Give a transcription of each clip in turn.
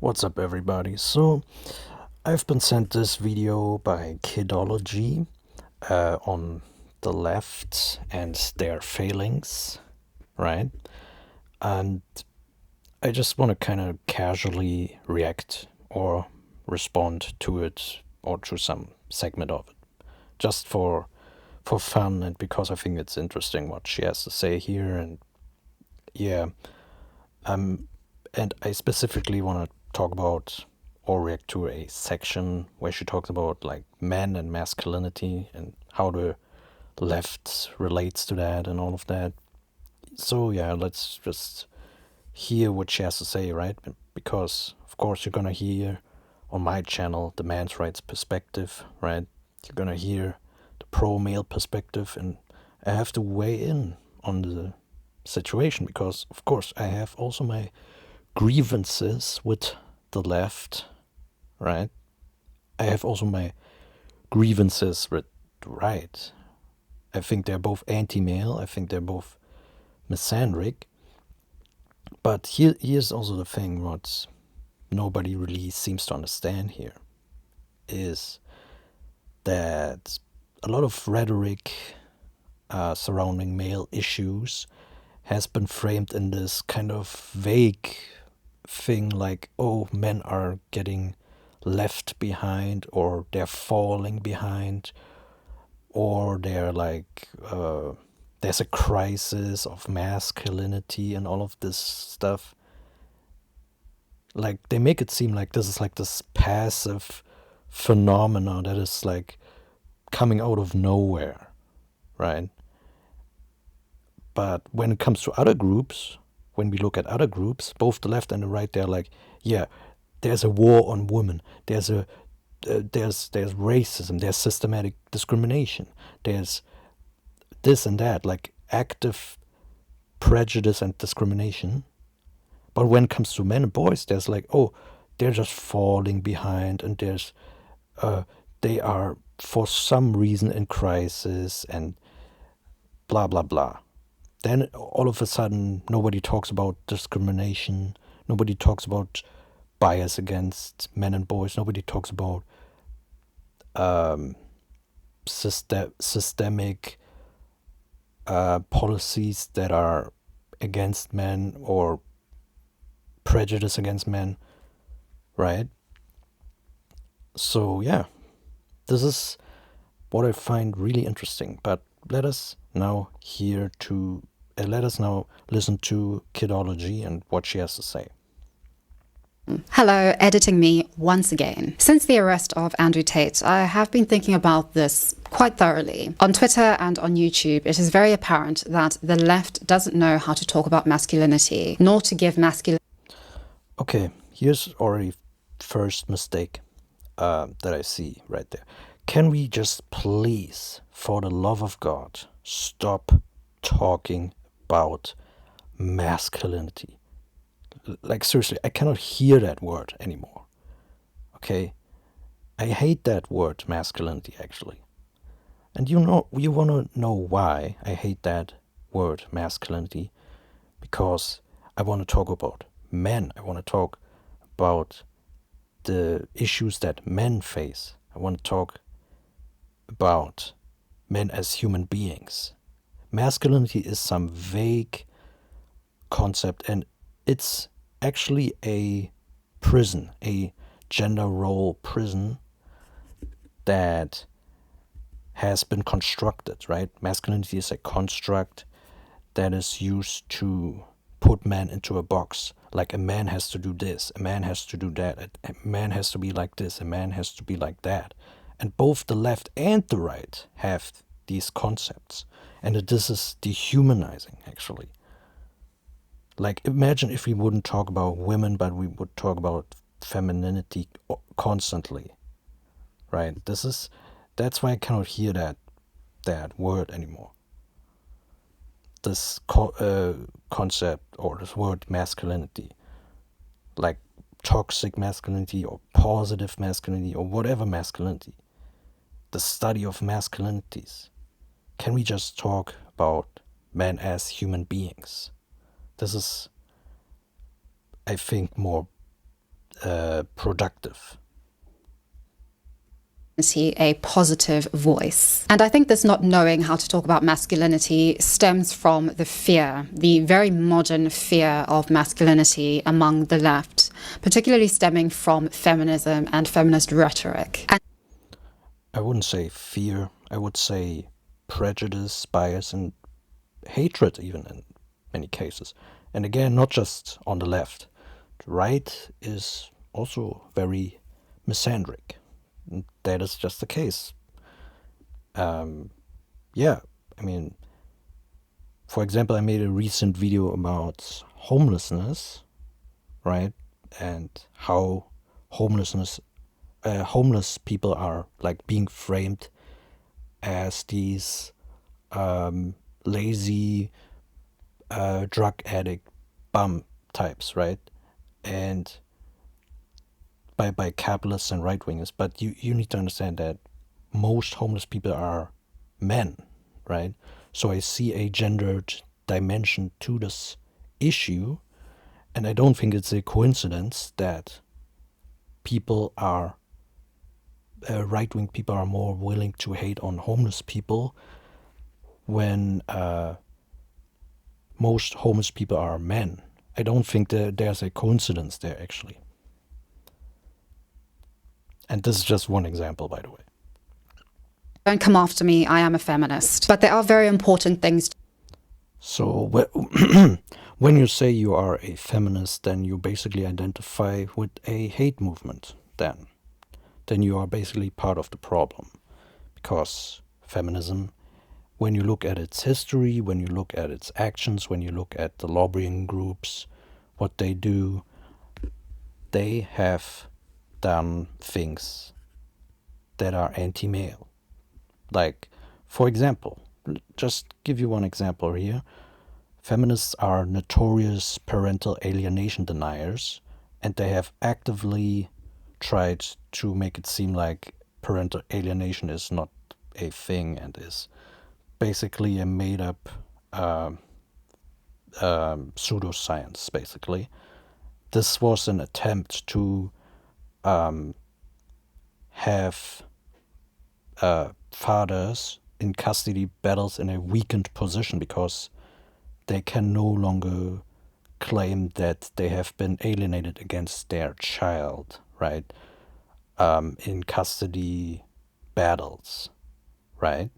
What's up, everybody? So, I've been sent this video by Kidology on the left and their failings, right? And I just want to kind of casually react or respond to it or to some segment of it, just for fun and because I think it's interesting what she has to say here. And yeah, and I specifically want to talk about or react to a section where she talks about like men and masculinity and how the left relates to that and all of that. So yeah, let's just hear what she has to say, right? Because of course you're gonna hear on my channel the man's rights perspective, right? You're gonna hear the pro-male perspective, and I have to weigh in on the situation because of course I have also my grievances with the left, right? I have also my grievances with the right. I think they're both anti-male. I think they're both misandric. But here's also the thing: what nobody really seems to understand here is that a lot of rhetoric surrounding male issues has been framed in this kind of vague thing like, oh, men are getting left behind or they're falling behind or they're like there's a crisis of masculinity and all of this stuff. Like they make it seem like this is like this passive phenomena that is like coming out of nowhere, right? But when it comes to other groups, when we look at other groups, both the left and the right, they're like, yeah, there's a war on women. There's racism. There's systematic discrimination. There's this and that, like active prejudice and discrimination. But when it comes to men and boys, there's like, oh, they're just falling behind, and there's they are for some reason in crisis and blah blah blah. Then all of a sudden, nobody talks about discrimination. Nobody talks about bias against men and boys. Nobody talks about systemic policies that are against men or prejudice against men, right? So yeah, this is what I find really interesting. But let us now listen to Kidology and what she has to say. Hello, editing me once again. Since the arrest of Andrew Tate, I have been thinking about this quite thoroughly. On Twitter and on YouTube, it is very apparent that the left doesn't know how to talk about masculinity, nor to give masculinity. Okay, here's already first mistake that I see right there. Can we just please, for the love of God, stop talking about masculinity? Like seriously, I cannot hear that word anymore. Okay? I hate that word masculinity actually. And you want to know why I hate that word masculinity? Because I want to talk about men. I want to talk about the issues that men face. I want to talk about men as human beings. Masculinity is some vague concept, and it's actually a prison, a gender role prison that has been constructed, right? Masculinity is a construct that is used to put men into a box. Like a man has to do this, a man has to do that, a man has to be like this, a man has to be like that. And both the left and the right have these concepts. And this is dehumanizing, actually. Like, imagine if we wouldn't talk about women, but we would talk about femininity constantly, right? That's why I cannot hear that word anymore. This concept or this word masculinity, like toxic masculinity or positive masculinity or whatever masculinity, the study of masculinities. Can we just talk about men as human beings? This is, I think, more productive. A positive voice. And I think this not knowing how to talk about masculinity stems from the fear, the very modern fear of masculinity among the left, particularly stemming from feminism and feminist rhetoric. And I wouldn't say fear, I would say prejudice, bias, and hatred even in many cases. And again, not just on the left. The right is also very misandric. That is just the case. Yeah, I mean, for example, I made a recent video about homelessness, right? And how homeless people are like being framed as these lazy drug addict bum types, right? And by capitalists and right wingers. But you need to understand that most homeless people are men, right? So I see a gendered dimension to this issue, and I don't think it's a coincidence that people are right-wing people are more willing to hate on homeless people when most homeless people are men. I don't think that there's a coincidence there, actually. And this is just one example, by the way. don't come after me, I am a feminist. But there are very important things. So when you say you are a feminist, then you basically identify with a hate movement, then you are basically part of the problem. Because feminism, when you look at its history, when you look at its actions, when you look at the lobbying groups, what they do, they have done things that are anti-male. Like, for example, just give you one example here. Feminists are notorious parental alienation deniers, and they have actively tried to make it seem like parental alienation is not a thing and is basically a made-up pseudoscience, basically. This was an attempt to have fathers in custody battles in a weakened position because they can no longer claim that they have been alienated against their child, right? In custody battles, right?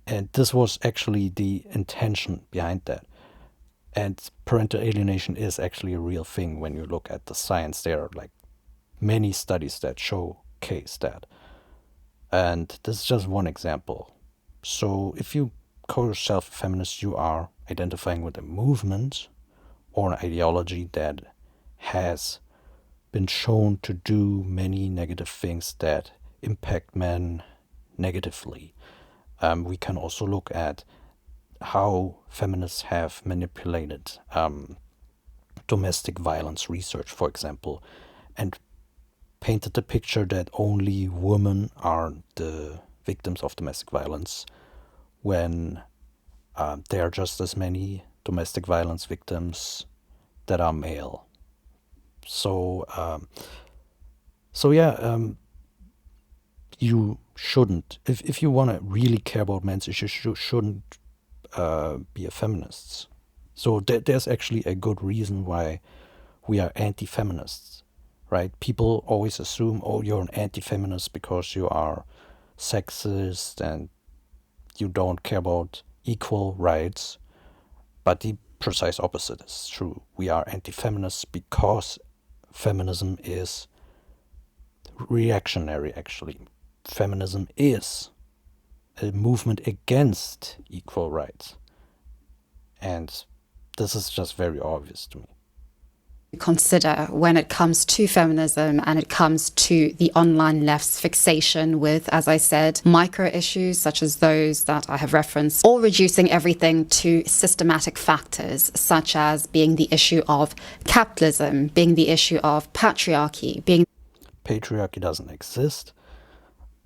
And this was actually the intention behind that. And parental alienation is actually a real thing when you look at the science. There are like many studies that showcase that. And this is just one example. So if you call yourself a feminist, you are identifying with a movement or an ideology that has been shown to do many negative things that impact men negatively. We can also look at how feminists have manipulated domestic violence research, for example, and painted the picture that only women are the victims of domestic violence when there are just as many domestic violence victims that are male. So, you shouldn't, if you want to really care about men's issues, you shouldn't be a feminist. So there's actually a good reason why we are anti-feminists, right? People always assume, oh, you're an anti-feminist because you are sexist and you don't care about equal rights. But the precise opposite is true. We are anti-feminists because feminism is reactionary, actually. Feminism is a movement against equal rights. And this is just very obvious to me. Consider when it comes to feminism and it comes to the online left's fixation with, as I said, micro issues such as those that I have referenced, or reducing everything to systematic factors such as being the issue of capitalism, being the issue of patriarchy, being Patriarchy doesn't exist.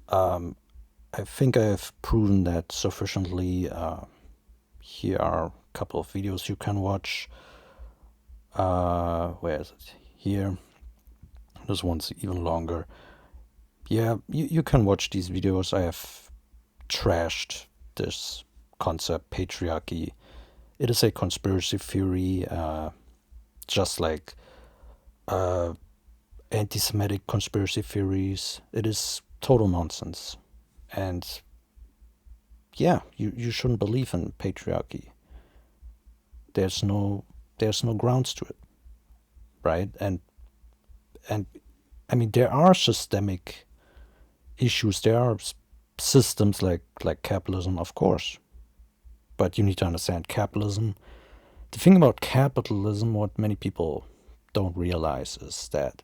I think I've proven that sufficiently. Here are a couple of videos you can watch. Where is it? Here. this one's even longer. Yeah, you can watch these videos. I have trashed this concept, patriarchy. It is a conspiracy theory, just like anti-Semitic conspiracy theories. It is total nonsense. And yeah, you shouldn't believe in patriarchy. There's no grounds to it, right? And I mean, there are systemic issues. There are systems like capitalism, of course. But you need to understand capitalism. The thing about capitalism, what many people don't realize, is that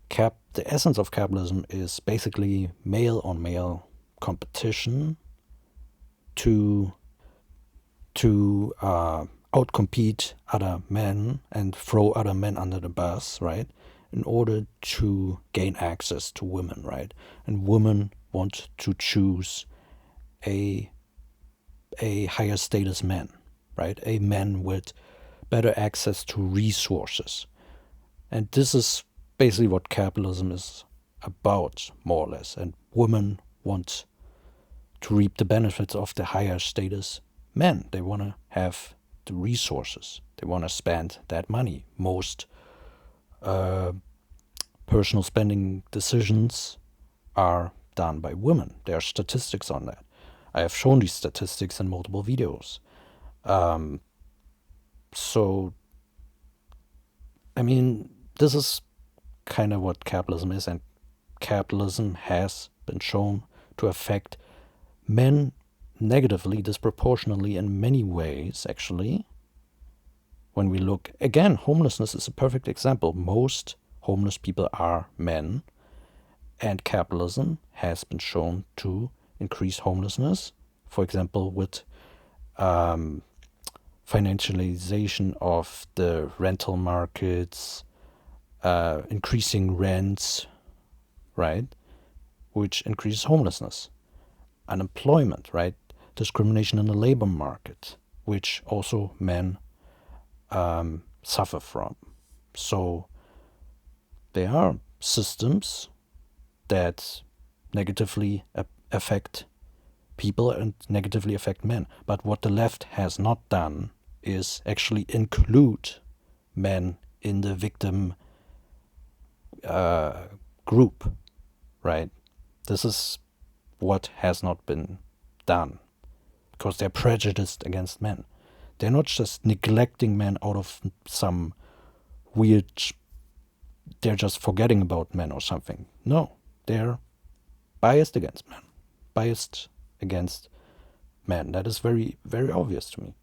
the essence of capitalism is basically male on male competition to outcompete other men and throw other men under the bus, right? In order to gain access to women, right? And women want to choose a higher status man, right? A man with better access to resources. And this is basically what capitalism is about, more or less. And women want to reap the benefits of the higher status men. They want to have the resources. They want to spend that money. Most personal spending decisions are done by women. There are statistics on that. I have shown these statistics in multiple videos. So, I mean, this is kind of what capitalism is, and capitalism has been shown to affect men negatively, disproportionately in many ways, actually. When we look, again, homelessness is a perfect example. Most homeless people are men, and capitalism has been shown to increase homelessness, for example, with financialization of the rental markets, increasing rents, right, which increases homelessness, unemployment, right, discrimination in the labor market, which also men suffer from. So there are systems that negatively affect people and negatively affect men. But what the left has not done is actually include men in the victim group, right? This is what has not been done, because they're prejudiced against men. They're not just neglecting men out of some weird, they're just forgetting about men or something. No, they're biased against men. Biased against men. That is very, very obvious to me.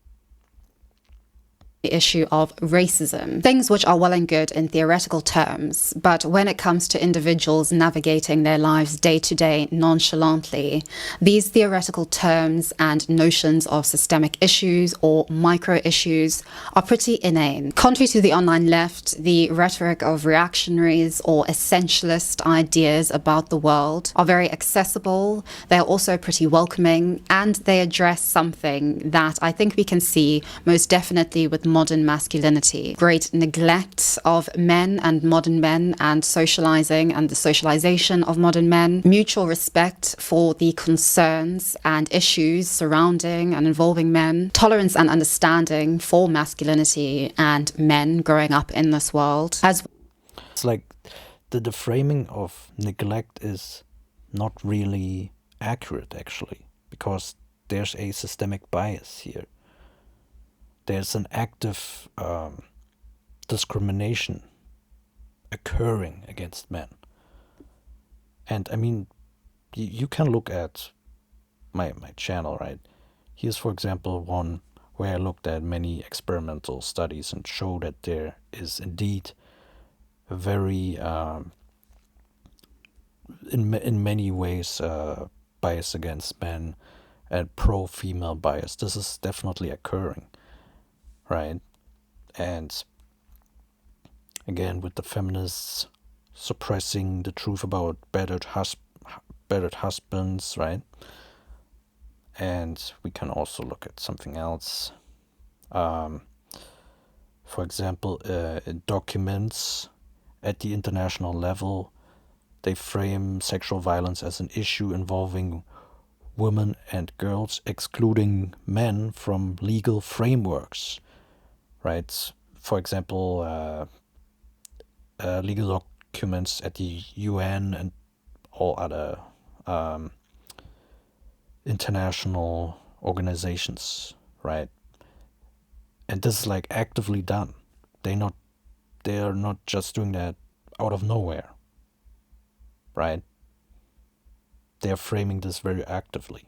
The issue of racism, things which are well and good in theoretical terms, but when it comes to individuals navigating their lives day to day nonchalantly, these theoretical terms and notions of systemic issues or micro issues are pretty inane. Contrary to the online left, the rhetoric of reactionaries or essentialist ideas about the world are very accessible. They're also pretty welcoming, and they address something that I think we can see most definitely with modern masculinity. Great neglect of men and modern men, and socializing and the socialization of modern men. Mutual respect for the concerns and issues surrounding and involving men. Tolerance and understanding for masculinity and men growing up in this world. It's like the framing of neglect is not really accurate, actually, because there's a systemic bias here. There's an active discrimination occurring against men. And I mean, you can look at my channel, right? Here's, for example, one where I looked at many experimental studies and showed that there is indeed a very, in many ways, bias against men and pro-female bias. This is definitely occurring. Right? And again, with the feminists suppressing the truth about battered husbands, right? And we can also look at something else. For example, documents at the international level, they frame sexual violence as an issue involving women and girls, excluding men from legal frameworks, right? For example, legal documents at the UN and all other um, international organizations, right? And this is like actively done. They're not just doing that out of nowhere, right? They're framing this very actively.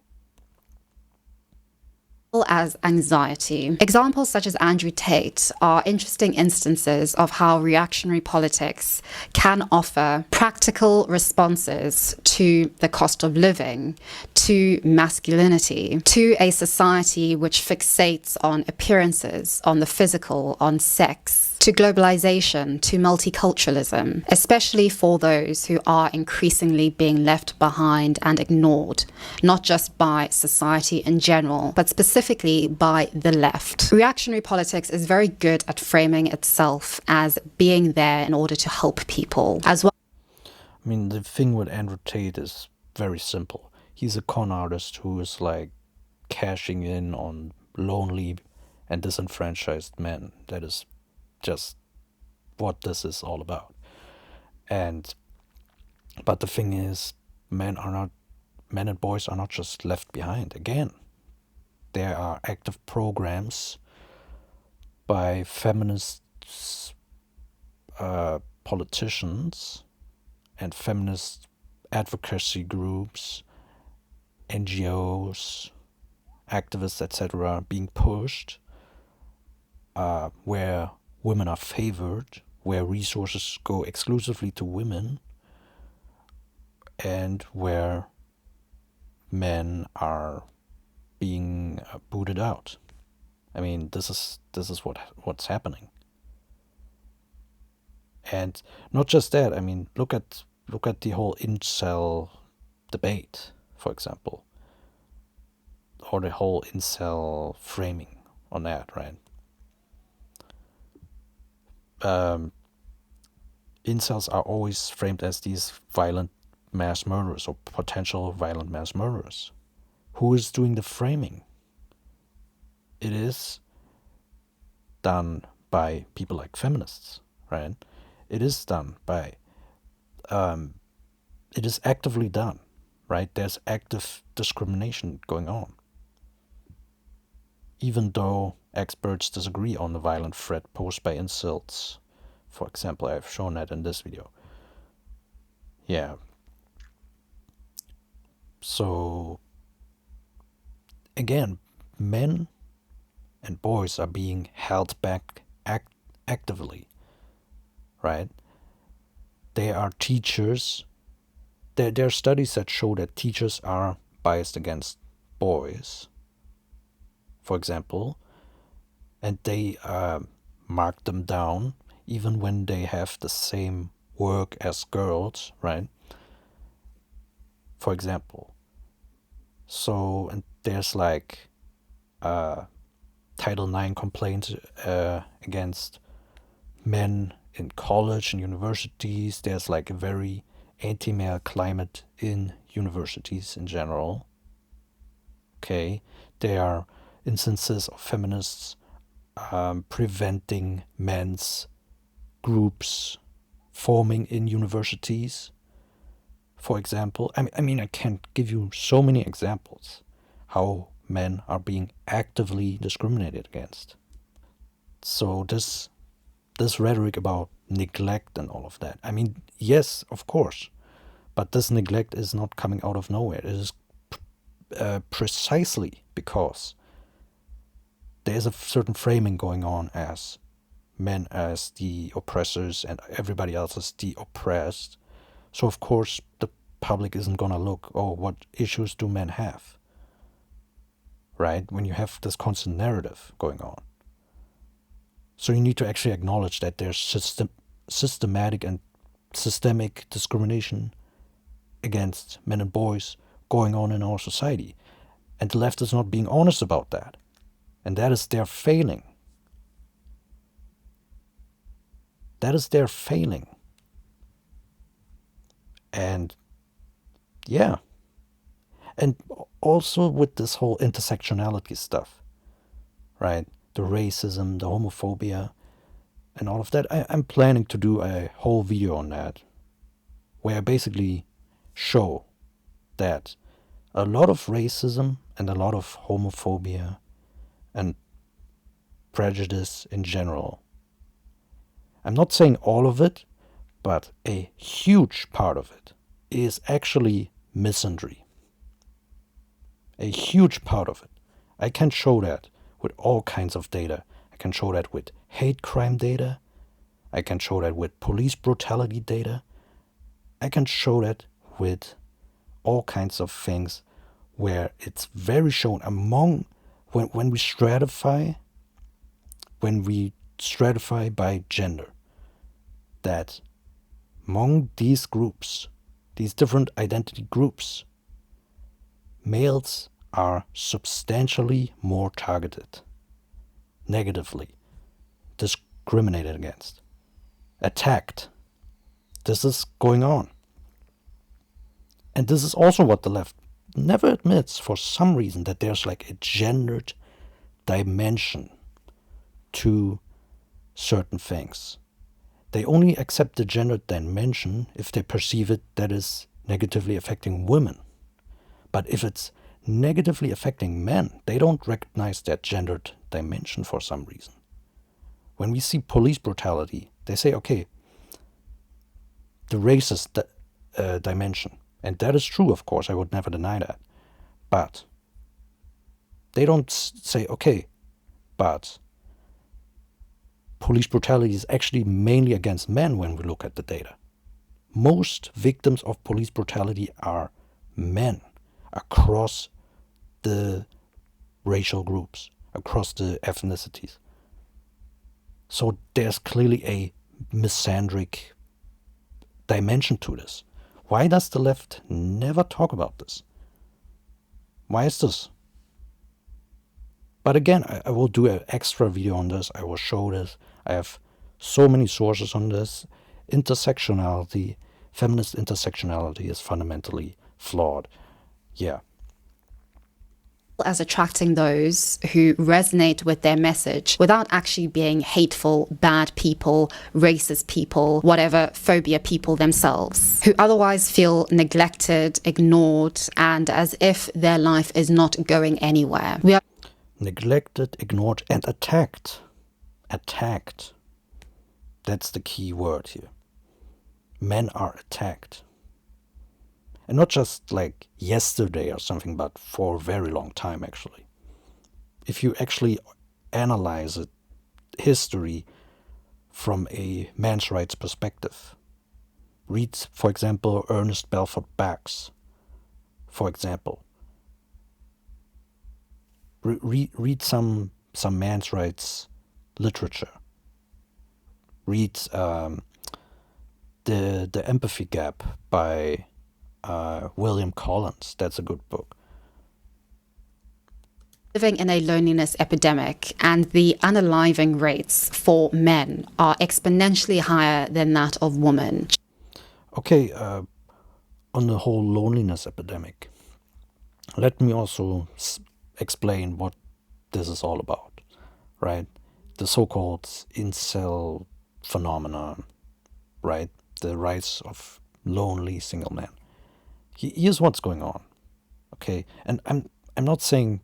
As anxiety. Examples such as Andrew Tate are interesting instances of how reactionary politics can offer practical responses to the cost of living, to masculinity, to a society which fixates on appearances, on the physical, on sex, to globalization, to multiculturalism, especially for those who are increasingly being left behind and ignored, not just by society in general, but specifically by the left. Reactionary politics is very good at framing itself as being there in order to help people, as well. I mean, the thing with Andrew Tate is very simple. He's a con artist who is like cashing in on lonely and disenfranchised men. That is just what this is all about. But the thing is, men and boys are not just left behind. Again, there are active programs by feminist politicians and feminist advocacy groups, NGOs, activists, etc., being pushed, where women are favored, where resources go exclusively to women, and where men are being booted out. I mean, this is what's happening. And not just that. I mean, look at the whole incel debate, for example, or the whole incel framing on that, right? Incels are always framed as these violent mass murderers or potential violent mass murderers. Who is doing the framing? It is done by people like feminists, right? It is done by, it is actively done, right? There's active discrimination going on. Even though experts disagree on the violent threat posed by incels. For example, I've shown that in this video. Yeah. So, again, men and boys are being held back actively, right? There are teachers. There are studies that show that teachers are biased against boys, for example, and they mark them down even when they have the same work as girls, right? For example. So, and there's like Title IX complaints against men in college and universities. There's like a very anti-male climate in universities in general. Okay, there are instances of feminists preventing men's groups forming in universities, for example. I mean, I can't give you so many examples how men are being actively discriminated against. So this rhetoric about neglect and all of that. I mean, yes, of course, but this neglect is not coming out of nowhere. It is precisely because there is a certain framing going on as men as the oppressors and everybody else as the oppressed. So of course the public isn't gonna look, oh, what issues do men have? Right? When you have this constant narrative going on. So you need to actually acknowledge that there's systematic and systemic discrimination against men and boys going on in our society. And the left is not being honest about that. And that is their failing. That is their failing. And yeah, and also with this whole intersectionality stuff, right? The racism, the homophobia, and all of that. I'm planning to do a whole video on that, where I basically show that a lot of racism and a lot of homophobia and prejudice in general, I'm not saying all of it, but a huge part of it is actually misandry. A huge part of it. I can show that with all kinds of data. I can show that with hate crime data. I can show that with police brutality data. I can show that with all kinds of things where it's very shown among when we stratify by gender, that among these groups, these different identity groups, males are substantially more targeted, negatively, discriminated against, attacked. This is going on. And this is also what the left never admits for some reason, that there's like a gendered dimension to certain things. They only accept the gendered dimension if they perceive it that is negatively affecting women. But if it's negatively affecting men, they don't recognize that gendered dimension for some reason. When we see police brutality, they say, okay, the racist dimension. And that is true, of course, I would never deny that. But they don't say, okay, but police brutality is actually mainly against men when we look at the data. Most victims of police brutality are men across the racial groups, across the ethnicities. So there's clearly a misandric dimension to this. Why does the left never talk about this? Why is this? But again, I will do an extra video on this. I will show this. I have so many sources on this. Intersectionality, feminist intersectionality is fundamentally flawed. Yeah. As attracting those who resonate with their message without actually being hateful, bad people, racist people, whatever phobia people themselves, who otherwise feel neglected, ignored, and as if their life is not going anywhere. We are neglected, ignored, and attacked. Attacked. That's the key word here. Men are attacked. And not just like yesterday or something, but for a very long time, actually. If you actually analyze it, history from a man's rights perspective, read, for example, Ernest Belfort Bax, for example. Read some man's rights literature. Read the Empathy Gap by William Collins. That's a good book. living in a loneliness epidemic, and the unaliving rates for men are exponentially higher than that of women. Okay, on the whole loneliness epidemic, let me also explain what this is all about, right? The so-called incel phenomenon, right? The rise of lonely single men. Here's what's going on, okay? And I'm not saying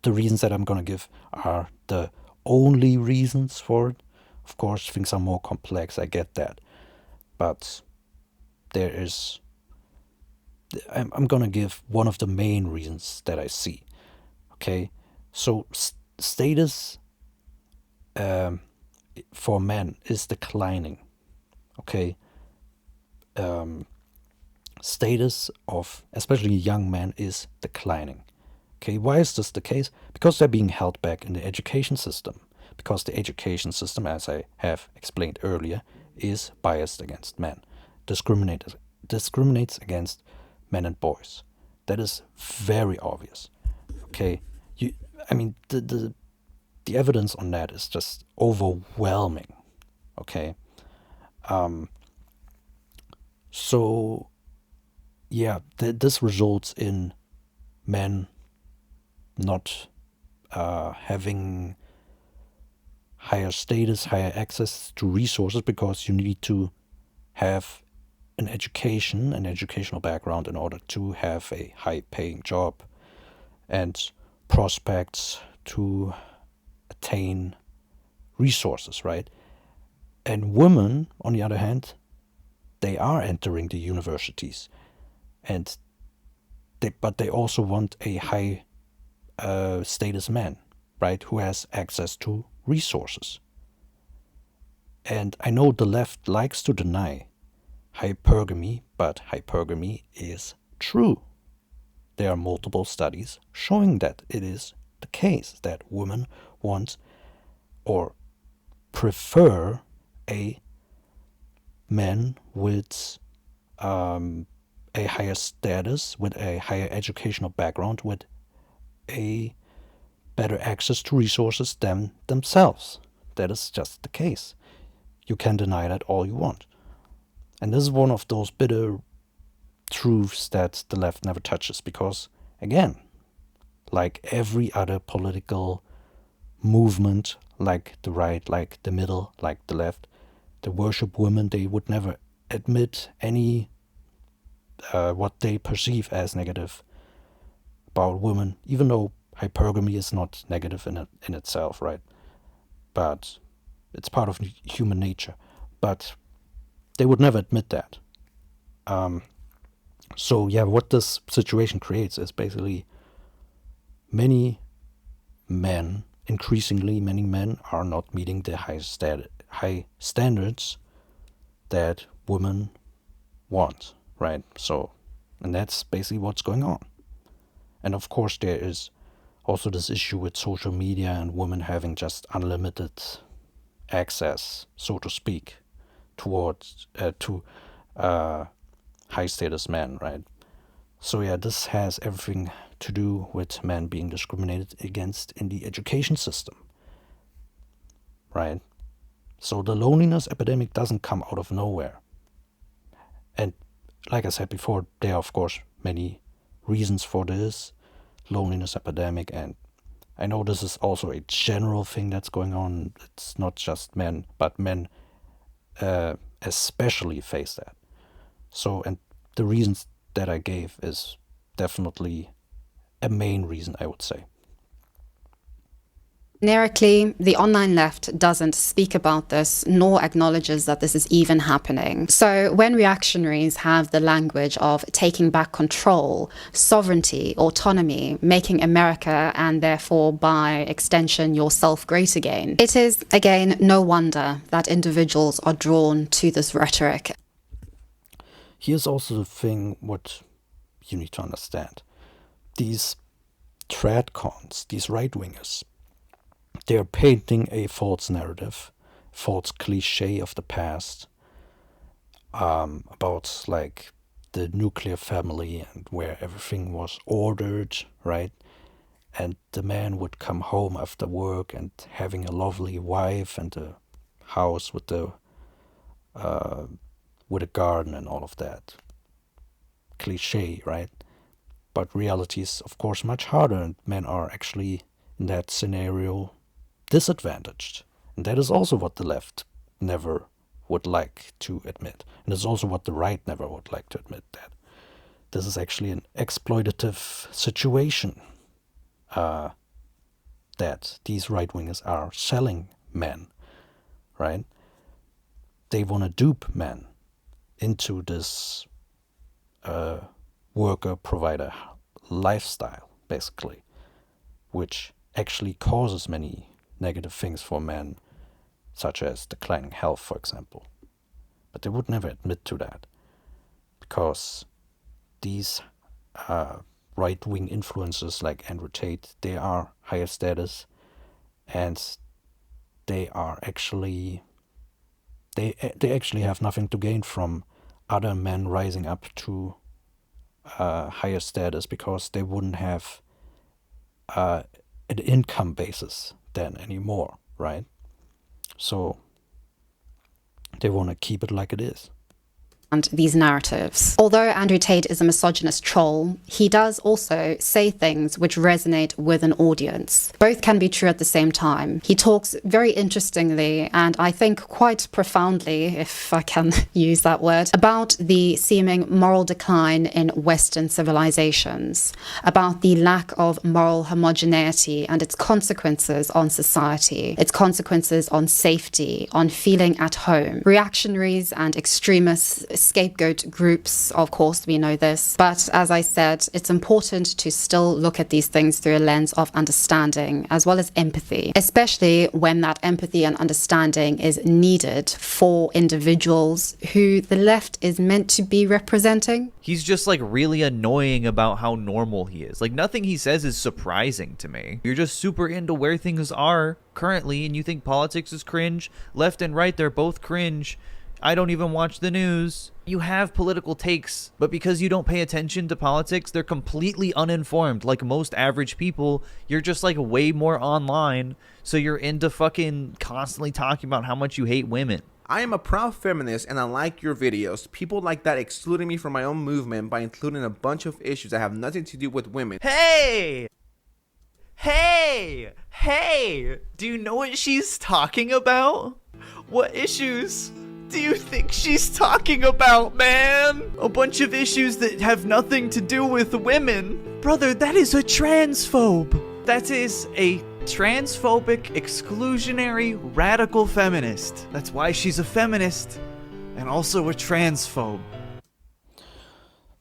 the reasons that I'm going to give are the only reasons for it. Of course, things are more complex, I get that. But there is... I'm going to give one of the main reasons that I see, okay? So status for men is declining, okay? Status of especially young men is declining. Okay, why is this the case? Because they're being held back in the education system. Because the education system, as I have explained earlier, is biased against men, discriminates against men and boys. That is very obvious. Okay, the evidence on that is just overwhelming. Okay, So yeah, this results in men not having higher status, higher access to resources, because you need to have an education, an educational background in order to have a high paying job and prospects to attain resources, right? And women, on the other hand, they are entering the universities, and but they also want a high status man, right, who has access to resources. And I know the left likes to deny hypergamy, but hypergamy is true. There are multiple studies showing that it is the case that women want or prefer a man with a higher status, with a higher educational background, with a better access to resources than themselves. That is just the case. You can deny that all you want. And this is one of those bitter truths that the left never touches, because, again, like every other political movement, like the right, like the middle, like the left, they worship women. They would never admit any what they perceive as negative about women, even though hypergamy is not negative in itself, right? But it's part of human nature. But they would never admit that. So yeah, what this situation creates is basically many men, increasingly many men, are not meeting the high standards that women want, right? So, and that's basically what's going on. And of course, there is also this issue with social media and women having just unlimited access, so to speak, towards to high status men, right? So yeah, this has everything to do with men being discriminated against in the education system, right? So the loneliness epidemic doesn't come out of nowhere. And like I said before, there are of course many reasons for this loneliness epidemic, and I know this is also a general thing that's going on. It's not just men, but men especially face that. So, and the reasons that I gave is definitely a main reason, I would say. Generically, the online left doesn't speak about this nor acknowledges that this is even happening. So when reactionaries have the language of taking back control, sovereignty, autonomy, making America and therefore by extension yourself great again, it is again no wonder that individuals are drawn to this rhetoric. Here's also the thing what you need to understand. These tradcons, these right-wingers, they're painting a false narrative, false cliche of the past, about like the nuclear family and where everything was ordered, right? And the man would come home after work and having a lovely wife and a house with a garden and all of that. Cliche, right? But reality is, of course, much harder, and men are actually in that scenario disadvantaged. And that is also what the left never would like to admit. And it's also what the right never would like to admit, that this is actually an exploitative situation that these right wingers are selling men, right? They want to dupe men into this worker provider lifestyle, basically, which actually causes many negative things for men, such as declining health, for example. But they would never admit to that, because these right-wing influencers like Andrew Tate, they are higher status, and they are actually they actually have nothing to gain from other men rising up to higher status, because they wouldn't have an income basis then anymore, right? So they want to keep it like it is. these narratives. Although Andrew Tate is a misogynist troll, he does also say things which resonate with an audience. Both can be true at the same time. He talks very interestingly, and I think quite profoundly, if I can use that word, about the seeming moral decline in Western civilizations, about the lack of moral homogeneity and its consequences on society, its consequences on safety, on feeling at home. Reactionaries and extremists, scapegoat groups, of course, we know this. But as I said, it's important to still look at these things through a lens of understanding as well as empathy, especially when that empathy and understanding is needed for individuals who the left is meant to be representing. He's just like really annoying about how normal he is. Like nothing he says is surprising to me. You're just super into where things are currently and you think politics is cringe. Left and right, they're both cringe. I don't even watch the news. You have political takes, but because you don't pay attention to politics, they're completely uninformed. Like most average people, you're just like way more online, so you're into fucking constantly talking about how much you hate women. I am a proud feminist and I like your videos. People like that excluding me from my own movement by including a bunch of issues that have nothing to do with women. Hey! Hey! Hey! Do you know what she's talking about? What issues do you think she's talking about, man? A bunch of issues that have nothing to do with women. Brother, that is a transphobe. That is a transphobic, exclusionary, radical feminist. That's why she's a feminist and also a transphobe.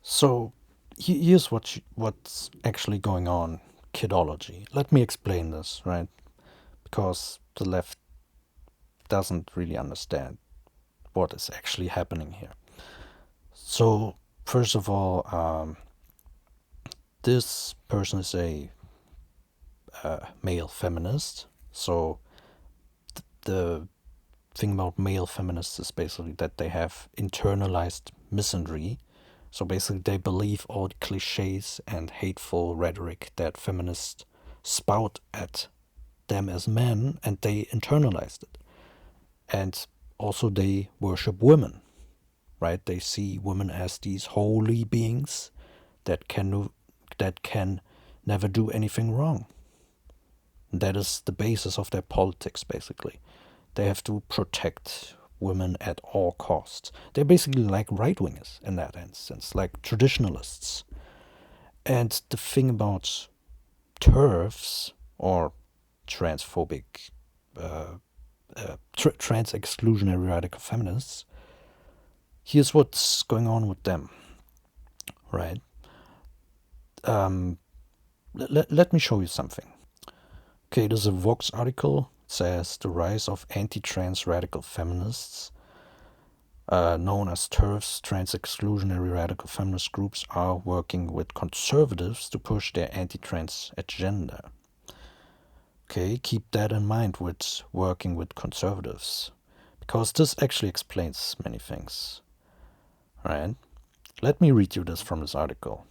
So here's what's actually going on. Kidology. Let me explain this, right? Because the left doesn't really understand what is actually happening here. So first of all, this person is a male feminist. So the thing about male feminists is basically that they have internalized misandry. So basically they believe all the cliches and hateful rhetoric that feminists spout at them as men, and they internalized it. And also they worship women, right? They see women as these holy beings that can never do anything wrong. That is the basis of their politics, basically. They have to protect women at all costs. They're basically like right-wingers in that instance, like traditionalists. And the thing about TERFs, or transphobic, trans-exclusionary radical feminists, here's what's going on with them, right? Let me show you something. Okay, there's a Vox article. It says the rise of anti-trans radical feminists, known as TERFs, trans-exclusionary radical feminist groups, are working with conservatives to push their anti-trans agenda. Okay, keep that in mind with working with conservatives, because this actually explains many things, right? Let me read you this from this article.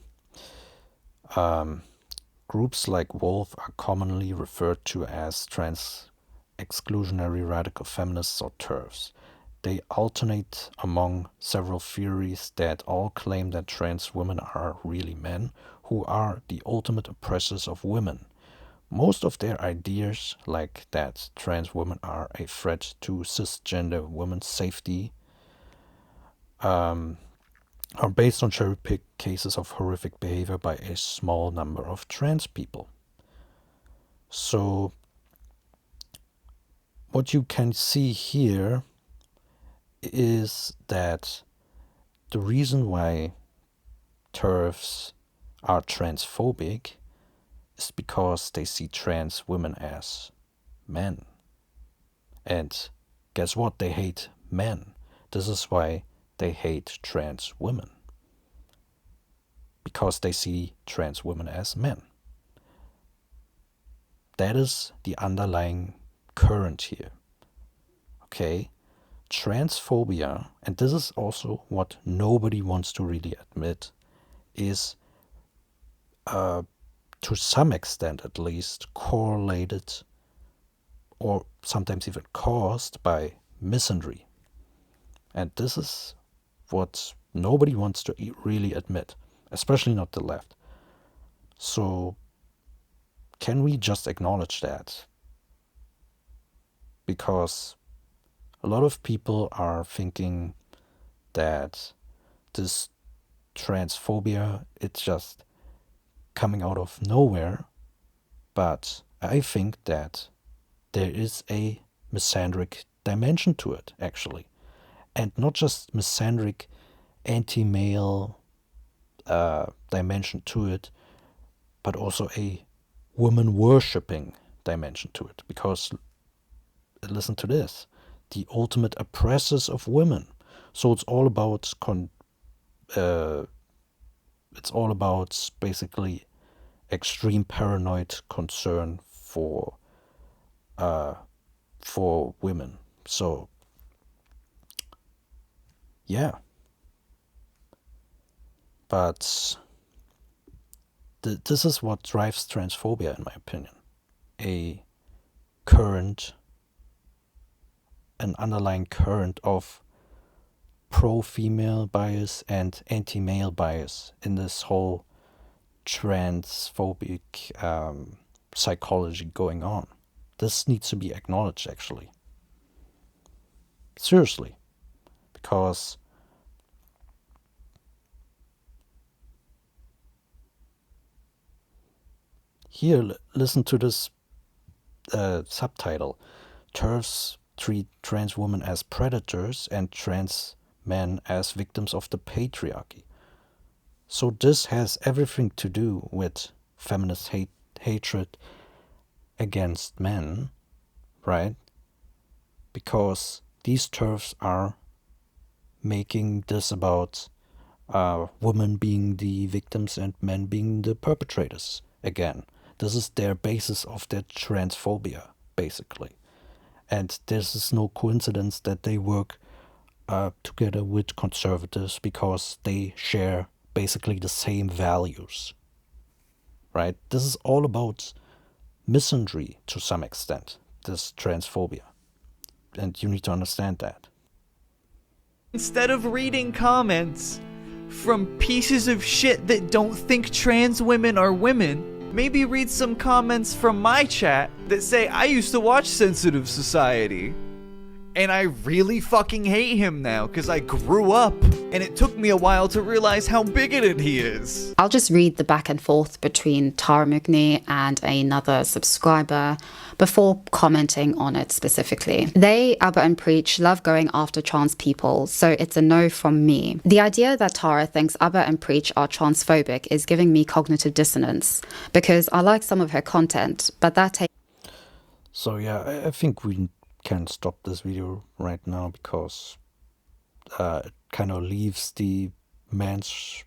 Groups like Wolf are commonly referred to as trans-exclusionary radical feminists or TERFs. They alternate among several theories that all claim that trans women are really men who are the ultimate oppressors of women. Most of their ideas, like that trans women are a threat to cisgender women's safety, are based on cherry-picked cases of horrific behavior by a small number of trans people. So what you can see here is that the reason why TERFs are transphobic is because they see trans women as men. And guess what? They hate men. This is why they hate trans women. Because they see trans women as men. That is the underlying current here. Okay? Transphobia, and this is also what nobody wants to really admit, is to some extent at least correlated or sometimes even caused by misandry. And this is what nobody wants to really admit, especially not the left. So can we just acknowledge that? Because a lot of people are thinking that this transphobia, it's just coming out of nowhere. But I think that there is a misandric dimension to it, actually. And not just misandric, anti-male dimension to it, but also a woman-worshipping dimension to it. Because, listen to this, the ultimate oppressors of women. So it's all about basically extreme paranoid concern for women. So yeah, but this is what drives transphobia, in my opinion. An underlying current of pro-female bias and anti-male bias in this whole transphobic psychology going on. This needs to be acknowledged, actually. Seriously. Because here, listen to this subtitle. TERFs treat trans women as predators and trans men as victims of the patriarchy. So this has everything to do with feminist hatred against men, right? Because these TERFs are making this about women being the victims and men being the perpetrators again. This is their basis of their transphobia, basically. And this is no coincidence that they work together with conservatives, because they share basically the same values, right? This is all about misandry to some extent, this transphobia. And you need to understand that. Instead of reading comments from pieces of shit that don't think trans women are women, maybe read some comments from my chat that say I used to watch Sensitive Society and I really fucking hate him now because I grew up and it took me a while to realize how bigoted he is. I'll just read the back and forth between Tara Mugni and another subscriber before commenting on it specifically. They, Abba and Preach, love going after trans people, so it's a no from me. The idea that Tara thinks Abba and Preach are transphobic is giving me cognitive dissonance, because I like some of her content, but that takes... So yeah, I think we can stop this video right now, because it kind of leaves the men's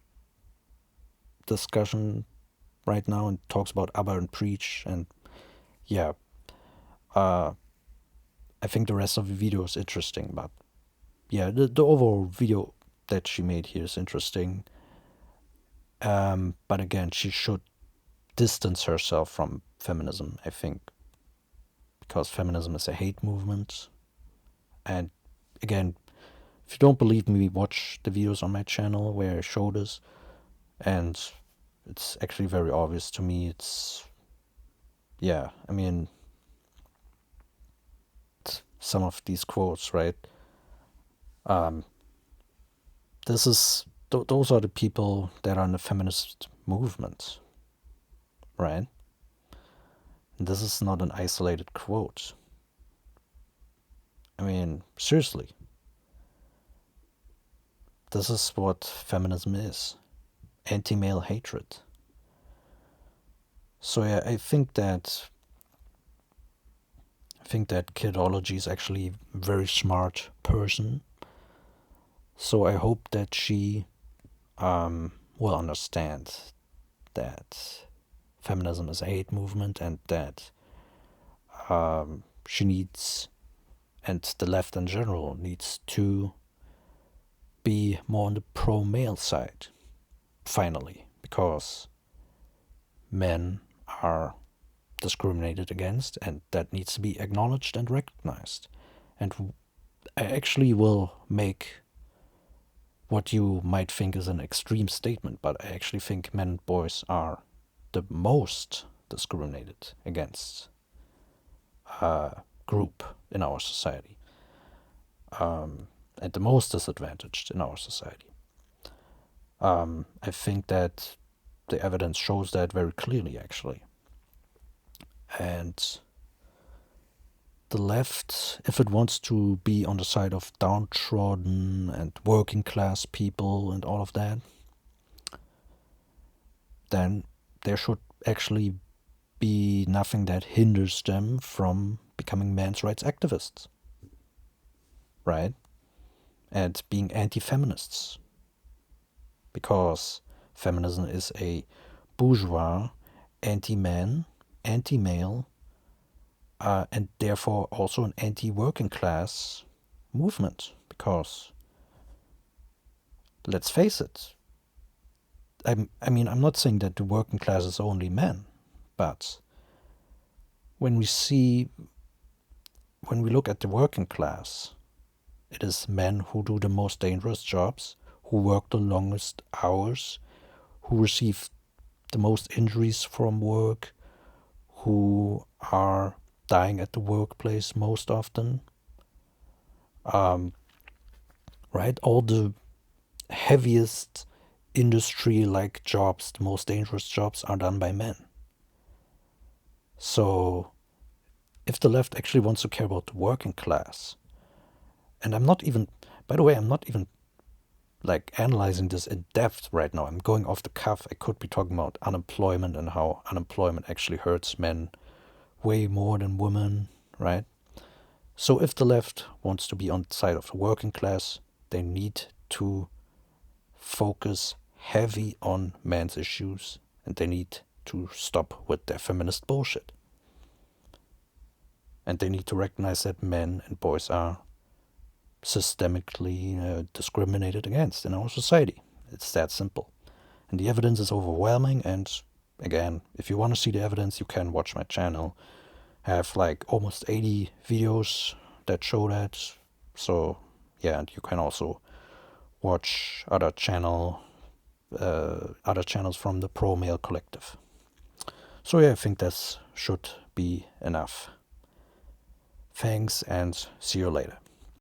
discussion right now and talks about Abba and Preach, and yeah, I think the rest of the video is interesting, but yeah, the overall video that she made here is interesting. But again, she should distance herself from feminism, I think, because feminism is a hate movement. And again, if you don't believe me, watch the videos on my channel where I show this, and it's actually very obvious to me. It's, yeah, I mean, some of these quotes, right? Those are the people that are in the feminist movement, right? And this is not an isolated quote. I mean, seriously. This is what feminism is. Anti-male hatred. So yeah, I think that Kidology is actually a very smart person. So I hope that she will understand that feminism is a hate movement, and that she needs, and the left in general needs, to be more on the pro-male side, finally, because men are discriminated against, and that needs to be acknowledged and recognized. And I actually will make what you might think is an extreme statement, but I actually think men and boys are the most discriminated against group in our society, and the most disadvantaged in our society. I think that the evidence shows that very clearly, actually. And the left, if it wants to be on the side of downtrodden and working class people and all of that, then there should actually be nothing that hinders them from becoming men's rights activists, right? And being anti-feminists. Because feminism is a bourgeois, anti-man, anti-male, and therefore also an anti-working class movement. Because, let's face it, I mean, I'm not saying that the working class is only men, but when we look at the working class, it is men who do the most dangerous jobs, who work the longest hours, who receive the most injuries from work, who are dying at the workplace most often. Right? All the heaviest industry-like jobs, the most dangerous jobs, are done by men. So, if the left actually wants to care about the working class, and I'm not even, by the way, I'm not even like analyzing this in depth right now. I'm going off the cuff. I could be talking about unemployment and how unemployment actually hurts men way more than women, right? So if the left wants to be on the side of the working class, they need to focus heavy on men's issues, and they need to stop with their feminist bullshit. And they need to recognize that men and boys are systemically discriminated against in our society. It's that simple. And the evidence is overwhelming, and again, if you want to see the evidence, you can watch my channel. I have like almost 80 videos that show that. So yeah, and you can also watch other channels from the Pro Male Collective. So yeah, I think this should be enough. Thanks, and see you later.